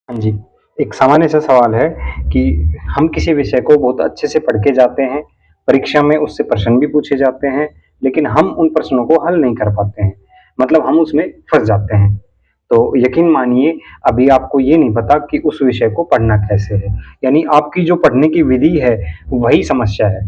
हाँ जी, एक सामान्य सा सवाल है कि हम किसी विषय को बहुत अच्छे से पढ़ के जाते हैं, परीक्षा में उससे प्रश्न भी पूछे जाते हैं, लेकिन हम उन प्रश्नों को हल नहीं कर पाते हैं। मतलब हम उसमें फँस जाते हैं। तो यकीन मानिए अभी आपको ये नहीं पता कि उस विषय को पढ़ना कैसे है, यानी आपकी जो पढ़ने की विधि है, वही समस्या है।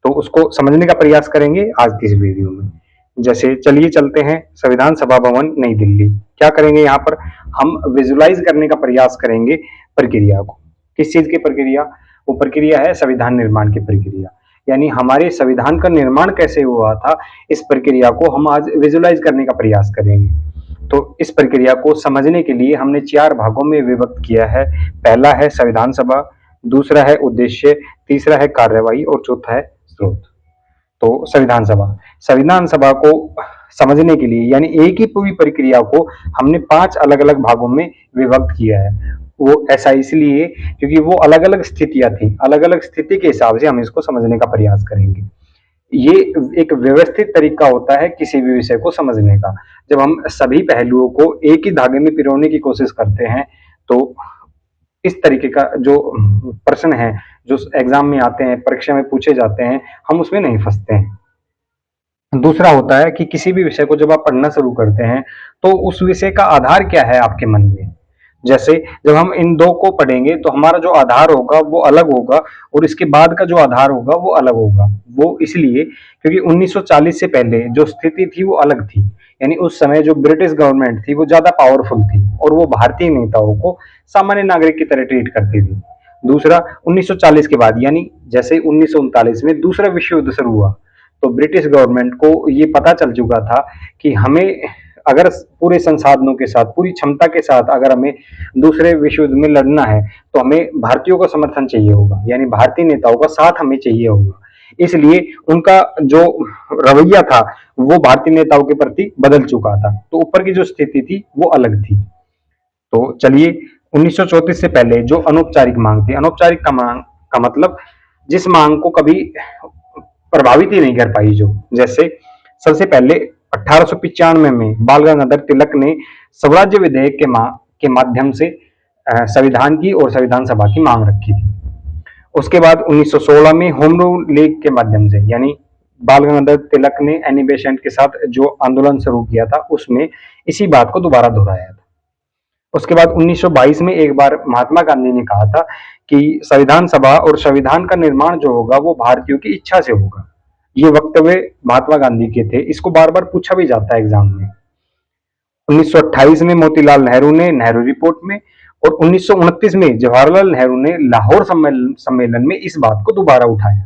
तो उसको समझने का प्रयास करेंगे आज की इस वीडियो में। जैसे चलिए चलते हैं संविधान सभा भवन नई दिल्ली। क्या करेंगे यहाँ पर हम विजुलाइज करने का प्रयास करेंगे प्रक्रिया को। किस चीज की प्रक्रिया? वो प्रक्रिया है संविधान निर्माण की प्रक्रिया। यानी हमारे संविधान का निर्माण कैसे हुआ था, इस प्रक्रिया को हम आज विजुलाइज करने का प्रयास करेंगे। तो इस प्रक्रिया को समझने के लिए हमने 4 भागों में विभक्त किया है। पहला है संविधान सभा, दूसरा है उद्देश्य, तीसरा है कार्यवाही और चौथा है स्रोत। तो संविधान सभा को समझने के लिए यानी एक ही पूरी प्रक्रिया को हमने 5 अलग-अलग भागों में विभक्त किया है। वो ऐसा इसलिए क्योंकि वो अलग-अलग स्थितियाँ थी, अलग-अलग स्थिति के हिसाब से हम इसको समझने का प्रयास करेंगे। ये एक व्यवस्थित तरीका होता है किसी भी विषय को समझने का। जब हम सभी पहलुओं को एक ही धागे में पिरोने की कोशिश करते हैं, तो इस तरीके का जो प्रश्न है, जो एग्जाम में आते हैं, परीक्षा में पूछे जाते हैं, हम उसमें नहीं फंसते हैं। दूसरा होता है कि किसी भी विषय को जब आप पढ़ना शुरू करते हैं, तो उस विषय का आधार क्या है आपके मन में। जैसे जब हम इन दो को पढ़ेंगे तो हमारा जो आधार होगा वो अलग होगा और इसके बाद का जो आधार होगा वो अलग होगा। वो इसलिए क्योंकि 1940 से पहले जो स्थिति थी वो अलग थी। यानी उस समय जो ब्रिटिश गवर्नमेंट थी वो ज्यादा पावरफुल थी और वो भारतीय नेताओं को सामान्य नागरिक की तरह ट्रीट करती थी। दूसरा 1940 के बाद यानी जैसे 1939 में दूसरा विश्व युद्ध शुरू हुआ, तो ब्रिटिश गवर्नमेंट को ये पता चल चुका था कि हमें अगर पूरे संसाधनों के साथ, पूरी क्षमता के साथ अगर हमें दूसरे विश्व युद्ध में लड़ना है, तो हमें भारतीयों का समर्थन चाहिए होगा, यानी भारतीय नेताओं का साथ हमें चाहिए होगा। इसलिए उनका जो रवैया था वो भारतीय नेताओं के प्रति बदल चुका था, तो ऊपर की जो स्थिति थी वो अलग थी। तो चलिए 1934 से पहले जो अनौपचारिक मांग थी, अनौपचारिक का मांग का मतलब जिस मांग को कभी प्रभावित ही नहीं कर पाई, जो जैसे सबसे पहले 1895 में बाल गंगाधर तिलक ने स्वराज्य विधेयक के माध्यम से संविधान की और संविधान सभा की मांग रखी थी। उसके बाद 1916 में होम रूल लीग के माध्यम से यानी बाल गंगाधर तिलक ने एनी बेसेंट के साथ जो आंदोलन शुरू किया था उसमें इसी बात को दोबारा दोहराया था। उसके बाद 1922 में एक बार महात्मा गांधी ने कहा था कि संविधान सभा और संविधान का निर्माण जो होगा वो भारतीयों की इच्छा से होगा। ये वक्तव्य महात्मा गांधी के थे, इसको बार बार पूछा भी जाता है एग्जाम में। 1928 में मोतीलाल नेहरू ने नेहरू रिपोर्ट में और 1929 में जवाहरलाल नेहरू ने लाहौर सम्मेलन में इस बात को दोबारा उठाया।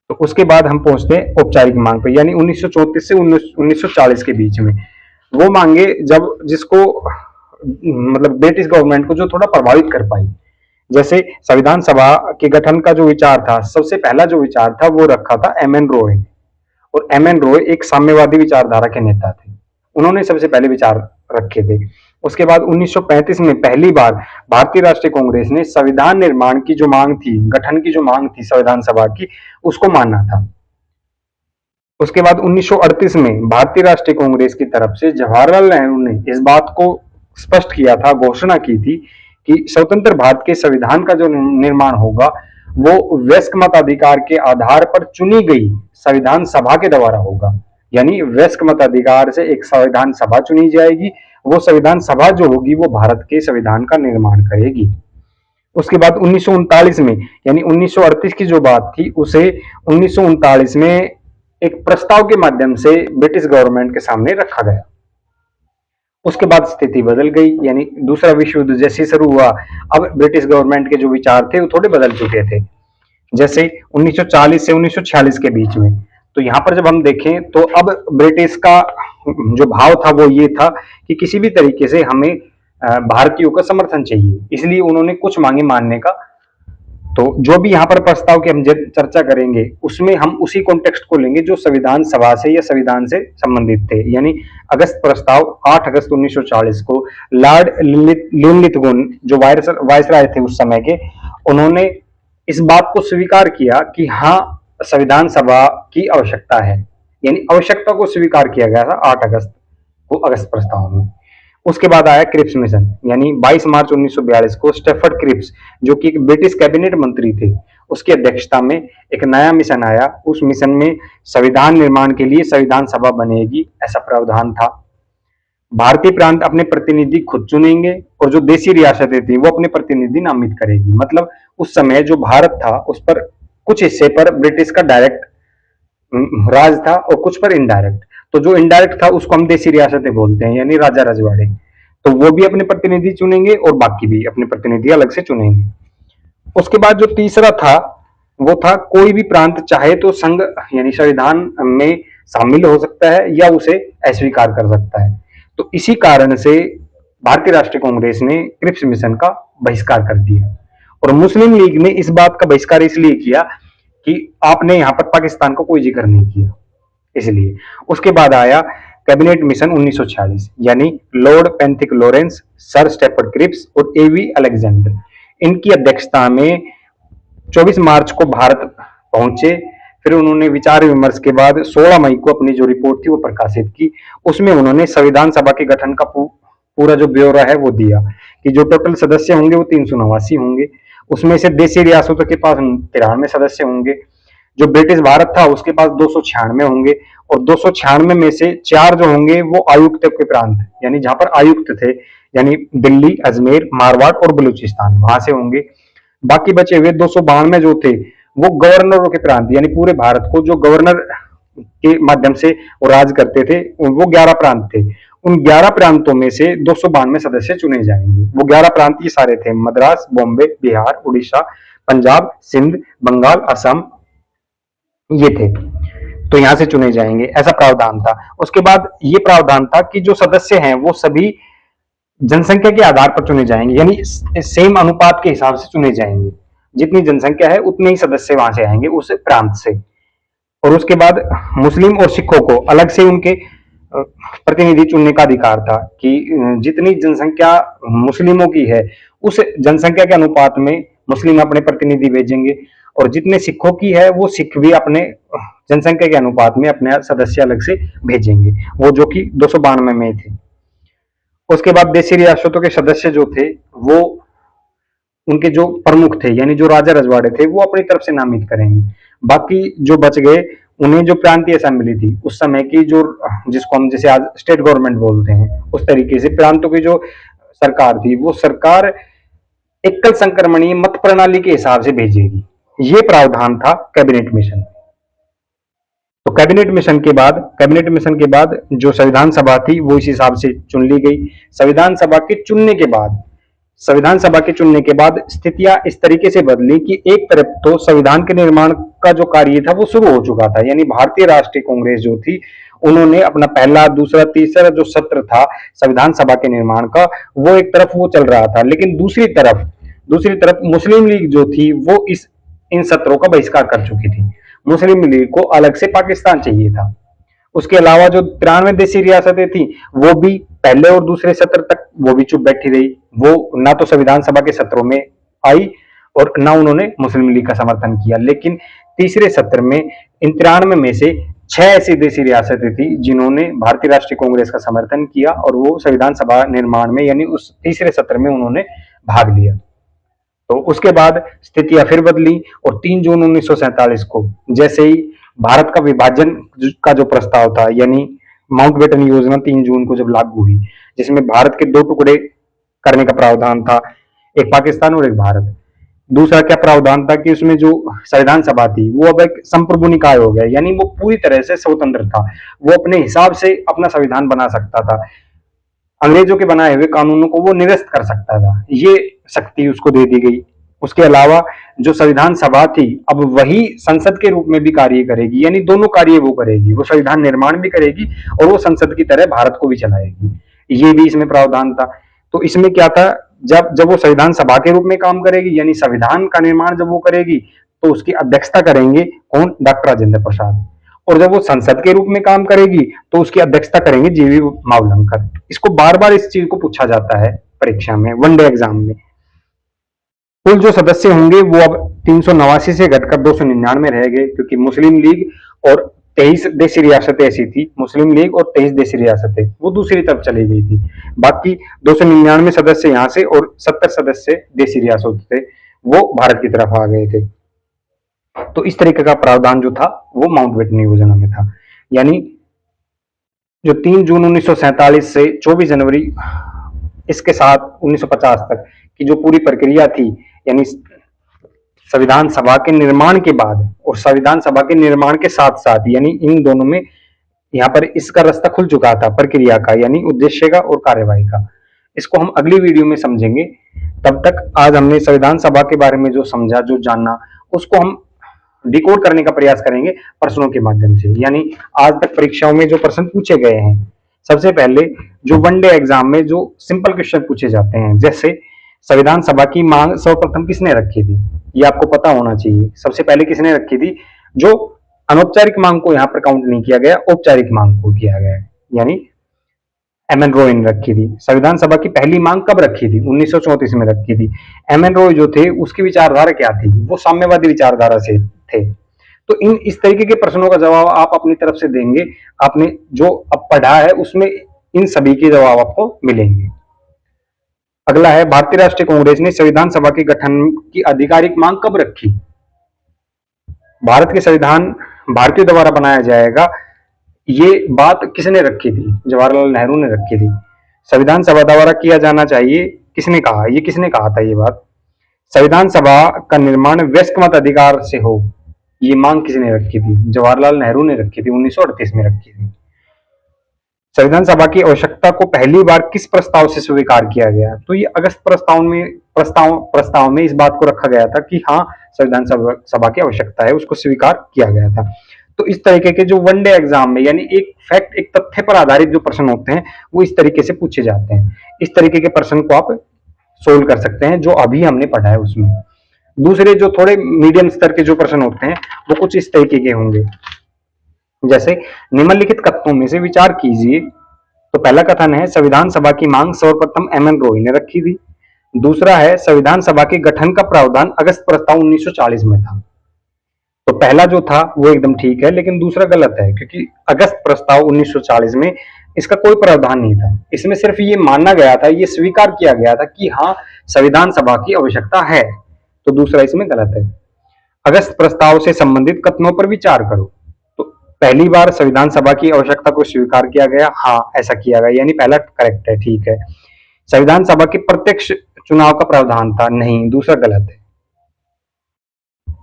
तो उसके बाद हम पहुंचते हैं औपचारिक मांग पे, यानी 1934 से 1940 के बीच में वो मांगे जब जिसको मतलब ब्रिटिश गवर्नमेंट को जो थोड़ा प्रभावित कर पाई। जैसे संविधान सभा के गठन का जो विचार था, सबसे पहला जो विचार था वो रखा था एम एन रॉय ने, और एम एन रॉय एक साम्यवादी विचारधारा के नेता थे। उन्होंने सबसे पहले विचार रखे थे। उसके बाद 1935 में पहली बार भारतीय राष्ट्रीय कांग्रेस ने संविधान निर्माण की जो मांग थी, गठन की जो मांग थी संविधान सभा की, उसको माना था। उसके बाद 1938 में भारतीय राष्ट्रीय कांग्रेस की तरफ से जवाहरलाल नेहरू ने इस बात को स्पष्ट किया था, घोषणा की थी कि स्वतंत्र भारत के संविधान का जो निर्माण होगा वो वयस्क मताधिकार के आधार पर चुनी गई संविधान सभा के द्वारा होगा। यानी वयस्क मताधिकार से एक संविधान सभा चुनी जाएगी, वो संविधान सभा जो होगी वो भारत के संविधान का निर्माण करेगी। उसके बाद 1939 में यानी 1938 की जो बात थी उसे 1939 में एक प्रस्ताव के माध्यम से ब्रिटिश गवर्नमेंट के सामने रखा गया। उसके बाद स्थिति बदल गई, यानी दूसरा विश्व युद्ध जैसे शुरू हुआ, अब ब्रिटिश गवर्नमेंट के जो विचार थे वो थोड़े बदल चुके थे। जैसे 1940 से 1946 के बीच में, तो यहाँ पर जब हम देखें तो अब ब्रिटिश का जो भाव था वो ये था कि किसी भी तरीके से हमें भारतीयों का समर्थन चाहिए, इसलिए उन्होंने कुछ मांगे मानने का। तो जो भी यहाँ पर प्रस्ताव की हम चर्चा करेंगे उसमें हम उसी कॉन्टेक्स्ट को लेंगे जो संविधान सभा से या संविधान से संबंधित थे। यानी अगस्त प्रस्ताव 8 अगस्त 1940 को लॉर्ड लिनलिथगोन जो वायसराय थे उस समय के, उन्होंने इस बात को स्वीकार किया कि हाँ संविधान सभा की आवश्यकता है, यानी आवश्यकता को स्वीकार किया गया था 8 अगस्त को अगस्त प्रस्ताव में। उसके बाद आया क्रिप्स मिशन, यानी 22 मार्च 1942 को स्टेफर्ड क्रिप्स, जो कि एक ब्रिटिश कैबिनेट मंत्री थे, उसकी अध्यक्षता में एक नया मिशन आया। उस मिशन में संविधान निर्माण के लिए संविधान सभा बनेगी, ऐसा प्रावधान था। भारतीय प्रांत अपने प्रतिनिधि खुद चुनेंगे और जो देशी रियासतें थी वो अपने प्रतिनिधि नामित करेगी। मतलब उस समय जो भारत था उस पर कुछ हिस्से पर ब्रिटिश का डायरेक्ट राज था और कुछ पर इनडायरेक्ट। तो जो इनडायरेक्ट था उसको हम देशी रियासतें बोलते हैं, यानी राजा रजवाड़े। तो वो भी अपने प्रतिनिधि चुनेंगे और बाकी भी अपने प्रतिनिधि अलग से चुनेंगे। उसके बाद जो तीसरा था वो था कोई भी प्रांत चाहे तो संघ यानी संविधान में शामिल हो सकता है या उसे अस्वीकार कर सकता है। तो इसी कारण से भारतीय राष्ट्रीय कांग्रेस ने क्रिप्स मिशन का बहिष्कार कर दिया और मुस्लिम लीग ने इस बात का बहिष्कार इसलिए किया कि आपने यहां पर पाकिस्तान को कोई जिक्र नहीं किया, इसलिए। उसके बाद आया कैबिनेट मिशन 1946, यानी Lord Pethick Lawrence, sir Stafford Cripps और एवी अलेक्जेंडर, इनकी अध्यक्षता में 24 मार्च को भारत पहुंचे। फिर उन्होंने विचार विमर्श के बाद 16 मई को अपनी जो रिपोर्ट थी वो प्रकाशित की। उसमें उन्होंने संविधान सभा के गठन का पूरा जो ब्यौरा है वो दिया कि जो टोटल सदस्य होंगे वो 389 होंगे। उसमें से देशी रियासतों के पास 93 सदस्य होंगे। जो ब्रिटिश भारत था उसके पास 296 होंगे और 296 में से 4 जो होंगे वो आयुक्त के प्रांत, यानी जहां पर आयुक्त थे, यानी दिल्ली, अजमेर, मारवाड़ और बलूचिस्तान, वहां से होंगे। बाकी बचे हुए 292 जो थे वो गवर्नरों के प्रांत, यानी पूरे भारत को जो गवर्नर के माध्यम से वो राज करते थे, वो 11 प्रांत थे। उन 11 प्रांतों में से 292 सदस्य चुने जाएंगे। वो 11 प्रांत ये सारे थे: मद्रास, बॉम्बे, बिहार, उड़ीसा, पंजाब, सिंध, बंगाल, असम, ये थे। तो यहां से चुने जाएंगे, ऐसा प्रावधान था। उसके बाद ये प्रावधान था कि जो सदस्य हैं वो सभी जनसंख्या के आधार पर चुने जाएंगे, यानी सेम अनुपात के हिसाब से चुने जाएंगे। जितनी जनसंख्या है उतने ही सदस्य वहां से आएंगे उस प्रांत से। और उसके बाद मुस्लिम और सिखों को अलग से उनके प्रतिनिधि चुनने का अधिकार था कि जितनी जनसंख्या मुस्लिमों की है उस जनसंख्या के अनुपात में मुस्लिम अपने प्रतिनिधि भेजेंगे और जितने सिखों की है वो सिख भी अपने जनसंख्या के अनुपात में अपने सदस्य अलग से भेजेंगे, वो जो कि 292 में थे। उसके बाद देशी रियासतों के सदस्य जो थे वो उनके जो प्रमुख थे, यानी जो राजा रजवाड़े थे, वो अपनी तरफ से नामित करेंगे। बाकी जो बच गए उन्हें जो प्रांतीय असेंबली थी उस समय की, जो जिसको हम जैसे आज स्टेट गवर्नमेंट बोलते हैं, उस तरीके से प्रांतों की जो सरकार थी वो सरकार एकल संक्रमणीय मत प्रणाली के हिसाब से भेजेगी। ये प्रावधान था कैबिनेट मिशन। तो कैबिनेट मिशन के बाद जो संविधान सभा थी वो इस हिसाब से चुन ली गई। संविधान सभा के चुनने के बाद स्थितियां इस तरीके से बदली कि एक तरफ तो संविधान के निर्माण का जो कार्य था वो शुरू हो चुका था, यानी भारतीय राष्ट्रीय कांग्रेस जो थी उन्होंने अपना पहला, दूसरा, तीसरा जो सत्र था संविधान सभा के निर्माण का वो एक तरफ वो चल रहा था। लेकिन दूसरी तरफ मुस्लिम लीग जो थी वो इन सत्रों का बहिष्कार कर चुकी थी। मुस्लिम लीग को अलग से पाकिस्तान चाहिए था। उसके अलावा जो 93 देशी रियासतें थी वो भी पहले और दूसरे सत्र तक वो भी चुप बैठी रही। वो ना तो संविधान सभा के सत्रों में आई और ना उन्होंने मुस्लिम लीग का समर्थन किया। लेकिन तीसरे सत्र में इन 93 में से 6 ऐसी देशी रियासतें थी जिन्होंने भारतीय राष्ट्रीय कांग्रेस का समर्थन किया और वो संविधान सभा निर्माण में, यानी उस तीसरे सत्र में उन्होंने भाग लिया। तो उसके बाद स्थितियां फिर बदली और 3 जून 1947 को जैसे ही भारत का विभाजन का जो प्रस्ताव था, यानी माउंटबेटन योजना 3 जून को जब लागू हुई, जिसमें भारत के 2 टुकड़े करने का प्रावधान था, एक पाकिस्तान और एक भारत। दूसरा क्या प्रावधान था कि उसमें जो संविधान सभा थी वो अब एक संप्रभु निकाय हो गया, यानी वो पूरी तरह से स्वतंत्र था, वो अपने हिसाब से अपना संविधान बना सकता था, अंग्रेजों के बनाए हुए कानूनों को वो निरस्त कर सकता था, ये शक्ति उसको दे दी गई। उसके अलावा जो संविधान सभा थी अब वही संसद के रूप में भी कार्य करेगी, यानी दोनों कार्य वो करेगी, वो संविधान निर्माण भी करेगी और वो संसद की तरह भारत को भी चलाएगी। ये भी इसमें प्रावधान था। तो इसमें क्या था, जब वो संविधान सभा के रूप में काम करेगी, यानी संविधान का निर्माण जब वो करेगी तो उसकी अध्यक्षता करेंगे कौन? डॉक्टर राजेंद्र प्रसाद। और जब वो संसद के रूप में काम करेगी तो उसकी अध्यक्षता करेंगे जीवी मावलंकर। इसको बार बार इस चीज को पूछा जाता है परीक्षा में, वनडे एग्जाम में। कुल जो सदस्य होंगे वो अब 389 से घटकर 299 रह गए, क्योंकि मुस्लिम लीग और 23 देशी रियासतें ऐसी थी, मुस्लिम लीग और 23 देशी रियासतें वो दूसरी तरफ चली गई थी। बाकी 299 सदस्य यहाँ से और 70 सदस्य देशी रियासत थे, वो भारत की तरफ आ गए थे। तो इस तरीके का प्रावधान जो था वो माउंटबेटन योजना में था। यानी जो 3 जून 1947 से 24 जनवरी इसके साथ 1950 तक की जो पूरी प्रक्रिया थी, यानी संविधान सभा के निर्माण के बाद और संविधान सभा के निर्माण के साथ साथ, यानी इन दोनों में यहाँ पर इसका रास्ता खुल चुका था प्रक्रिया का, यानी उद्देश्य का और कार्यवाही का। इसको हम अगली वीडियो में समझेंगे। तब तक आज हमने संविधान सभा के बारे में जो समझा, जो जाना, उसको हम डिकोड करने का प्रयास करेंगे प्रश्नों के माध्यम से। यानी आज तक परीक्षाओं में जो प्रश्न पूछे गए हैं, सबसे पहले जो वनडे एग्जाम में जो सिंपल क्वेश्चन पूछे जाते हैं, जैसे संविधान सभा की मांग सर्वप्रथम किसने रखी थी, ये आपको पता होना चाहिए। सबसे पहले किसने रखी थी? जो अनौपचारिक मांग को यहाँ पर काउंट नहीं किया गया, औपचारिक मांग को किया गया है, यानी एम एन रॉय ने रखी थी। संविधान सभा की पहली मांग कब रखी थी? 1934 में रखी थी। एम एन रॉय जो थे उसकी विचारधारा क्या थी? वो साम्यवादी विचारधारा से थे। तो इस तरीके के प्रश्नों का जवाब आप अपनी तरफ से देंगे। आपने जो अब पढ़ा है उसमें इन सभी के जवाब आपको मिलेंगे। अगला है, भारतीय राष्ट्रीय कांग्रेस ने संविधान सभा के गठन की आधिकारिक मांग कब रखी? भारत के संविधान भारतीय द्वारा बनाया जाएगा, ये बात किसने रखी थी? जवाहरलाल नेहरू ने रखी थी। संविधान सभा द्वारा किया जाना चाहिए, किसने कहा? ये किसने कहा था ये बात? संविधान सभा का निर्माण वयस्क मत अधिकार से हो, ये मांग किसने रखी थी? जवाहरलाल नेहरू ने रखी थी, 1938 में रखी थी। संविधान सभा की आवश्यकता को पहली बार किस प्रस्ताव से स्वीकार किया गया? तो ये अगस्त प्रस्ताव में इस बात को रखा गया था कि हाँ, संविधान सभा की आवश्यकता है, उसको स्वीकार किया गया था। तो इस तरीके के जो वनडे एग्जाम में, यानी एक फैक्ट, एक तथ्य पर आधारित जो प्रश्न होते हैं वो इस तरीके से पूछे जाते हैं। इस तरीके के प्रश्न को आप सोल्व कर सकते हैं जो अभी हमने पढ़ा है उसमें। दूसरे जो थोड़े मीडियम स्तर के जो प्रश्न होते हैं वो कुछ इस तरीके के होंगे, जैसे निम्नलिखित कथनों में से विचार कीजिए। तो पहला कथन है, संविधान सभा की मांग सर्वप्रथम एम एन रॉय ने रखी थी। दूसरा है, संविधान सभा के गठन का प्रावधान अगस्त प्रस्ताव 1940 में था। तो पहला जो था वो एकदम ठीक है, लेकिन दूसरा गलत है, क्योंकि अगस्त प्रस्ताव 1940 में इसका कोई प्रावधान नहीं था। इसमें सिर्फ ये माना गया था, ये स्वीकार किया गया था कि हाँ, संविधान सभा की आवश्यकता है। तो दूसरा इसमें गलत है। अगस्त प्रस्ताव से संबंधित कथनों पर विचार करो। तो पहली बार संविधान सभा की आवश्यकता को स्वीकार किया गया, हाँ ऐसा किया गया, यानी पहला करेक्ट है, ठीक है। संविधान सभा के प्रत्यक्ष चुनाव का प्रावधान था, नहीं, दूसरा गलत है।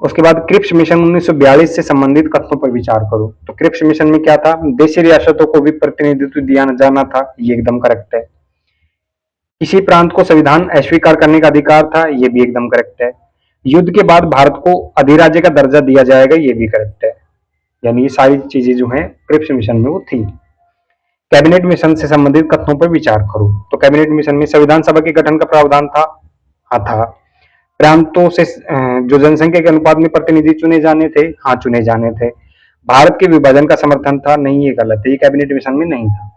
उसके बाद क्रिप्स मिशन 1942 से संबंधित कथनों पर विचार करो। तो क्रिप्स मिशन में क्या था? देशी रियासतों को भी प्रतिनिधित्व दिया जाना था, ये एकदम करेक्ट है। किसी प्रांत को संविधान अस्वीकार करने का अधिकार था, ये भी एकदम करेक्ट है। युद्ध के बाद भारत को अधिराज्य का दर्जा दिया जाएगा, ये भी करेक्ट है। यानी ये सारी चीजें जो हैं क्रिप्स मिशन में वो थी। कैबिनेट मिशन से संबंधित कथनों पर विचार करो। तो कैबिनेट मिशन में संविधान सभा के गठन का प्रावधान था, हाँ था। प्रांतों से जो जनसंख्या के अनुपात में प्रतिनिधि चुने जाने थे, हाँ चुने जाने थे। भारत के विभाजन का समर्थन था, नहीं, ये गलत है, ये कैबिनेट मिशन में नहीं था।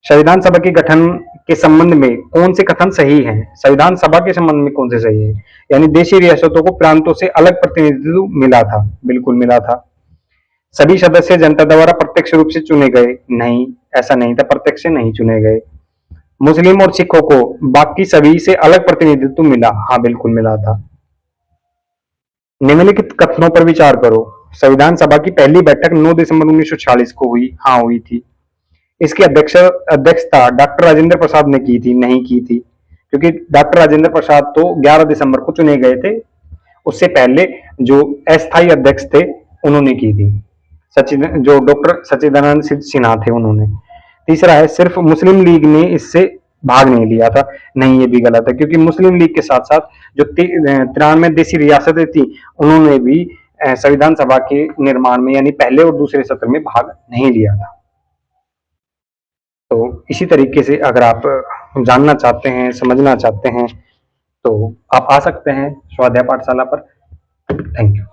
संविधान सभा के गठन के संबंध में कौन से कथन सही हैं? संविधान सभा के संबंध में कौन से सही है? यानी देशी रियासतों को प्रांतों से अलग प्रतिनिधित्व मिला था, बिल्कुल मिला था। सभी सदस्य जनता द्वारा प्रत्यक्ष रूप से चुने गए, नहीं, ऐसा नहीं था, प्रत्यक्ष से नहीं चुने गए। मुस्लिम और सिखों को बाकी सभी से अलग प्रतिनिधित्व मिला, हाँ बिल्कुल मिला था। निम्नलिखित कथनों पर विचार करो। संविधान सभा की पहली बैठक 9 दिसंबर 1946 को हुई, हाँ हुई थी। इसकी अध्यक्षता डॉक्टर राजेंद्र प्रसाद ने की थी, नहीं की थी, क्योंकि डॉक्टर राजेंद्र प्रसाद तो 11 दिसंबर को चुने गए थे। उससे पहले जो अस्थायी अध्यक्ष थे उन्होंने की थी, जो डॉक्टर सच्चिदानंद सिन्हा थे उन्होंने। तीसरा है, सिर्फ मुस्लिम लीग ने इससे भाग नहीं लिया था, नहीं, ये भी गलत है, क्योंकि मुस्लिम लीग के साथ साथ जो 93 देशी रियासतें थी उन्होंने भी संविधान सभा के निर्माण में, यानी पहले और दूसरे सत्र में भाग नहीं लिया था। तो इसी तरीके से अगर आप जानना चाहते हैं, समझना चाहते हैं, तो आप आ सकते हैं स्वाध्याय पाठशाला पर। Thank you.